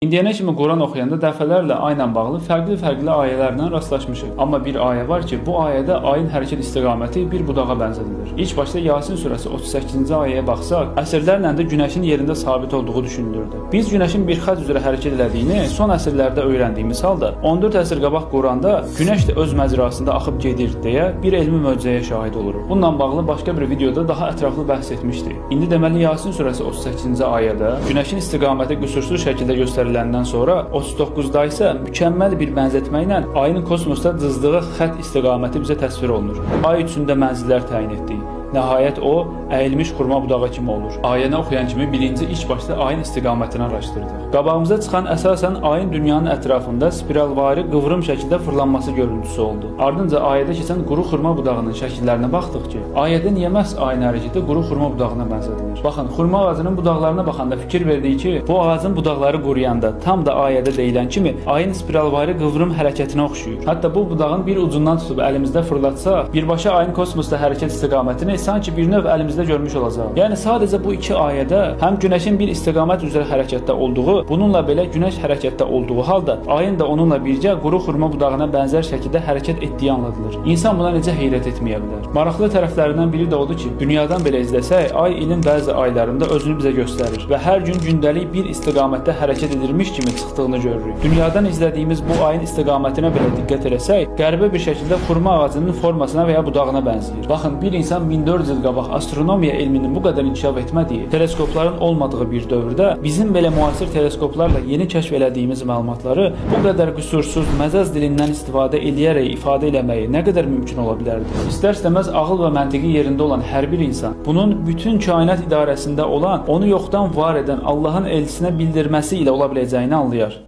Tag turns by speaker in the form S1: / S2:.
S1: İndiyənə kimi Quran oxuyanda dəfələrlə ayla bağlı fərqli ayələrlə rastlaşmışıq. Amma bir ayə var ki, bu ayədə ayın hərəkət istiqaməti bir budağa bənzədilir. İlk başda Yasin surəsi 38-ci ayəyə baxsaq, əsrlərlə də günəşin yerində sabit olduğu düşünülürdü. Biz günəşin bir xətt üzrə hərəkət elədiyini son əsrlərdə öyrəndiyimiz halda 14 əsr qabaq Quranda günəş də öz məcrasında axıb gedir deyə bir elmi möcüzəyə şahid oluruq. Bununla bağlı başqa bir videoda daha ətraflı bəhs etmişdik. İndi deməli Yasin surəsi 38-ci ayədə günəşin istiqaməti qüsursuz şəkildə göstəriləndən sonra 39-da isə mükəmməl bir bənzətmə ilə ayın kosmosda cızdığı xətt istiqaməti bizə təsvir olunur. Ay üçündə mənzillər təyin etdik. Nəhayət o, əyilmiş xurma budağı kimi olur. Ayəni oxuyan kimi bilinci ilk başda ayın istiqamətini araşdırdıq. Qabağımıza çıxan əsasən ayın dünyanın ətrafında spiralvari qıvrım şəkildə fırlanması görüntüsü oldu. Ardınca ayədə keçən quru xurma budağının şəkillərinə baxdıq ki, ayədə niyə məhz ayın hərəkəti quru xurma budağına bənzədilir? Baxın, xurma ağacının budaqlarına baxanda fikir verdik ki, bu ağacın budaqları quruyanda tam da ayədə deyilən kimi ayın spiralvari qıvrım hərəkətinə oxşuyur. Hətta bu budağın bir ucundan tutub əlimizdə fırlatsaq, birbaşa ayın kosmosda hərəkət istiqamətini sanki bir növ əlimizdə görmüş olacaq. Yəni sadəcə bu iki ayədə həm günəşin bir istiqamət üzrə hərəkətdə olduğu, bununla belə günəş hərəkətdə olduğu halda ayın da onunla birgə quru xurma budağına bənzər şəkildə hərəkət etdiyi anladılır. İnsan buna necə heyrət etməyə bilər? Maraqlı tərəflərindən biri də odur ki, dünyadan belə izləsək, ay ilin bəzi aylarında özünü bizə göstərir və hər gün gündəlik bir istiqamətdə hərəkət edilmiş kimi çıxdığını görürük. Dünyadan izlədiyimiz bu ayın istiqamətinə belə diqqət etsək, qəribə bir şəkildə xurma ağacının formasına və ya budağına bənzəyir. Baxın, bir insan 1400 il qabaq astronomiya elminin bu qədər inkişaf etmədiyi, teleskopların olmadığı bir dövrdə bizim belə müasir teleskoplarla yeni kəşf elədiyimiz məlumatları bu qədər qüsursuz məcaz dilindən istifadə eləyərək ifadə eləməyi nə qədər mümkün ola bilərdi? İstər-istəməz ağıl və məntiqi yerində olan hər bir insan bunun bütün kainat idarəsində olan, onu yoxdan var edən Allahın elçisinə bildirməsi ilə ola biləcəyini anlayar.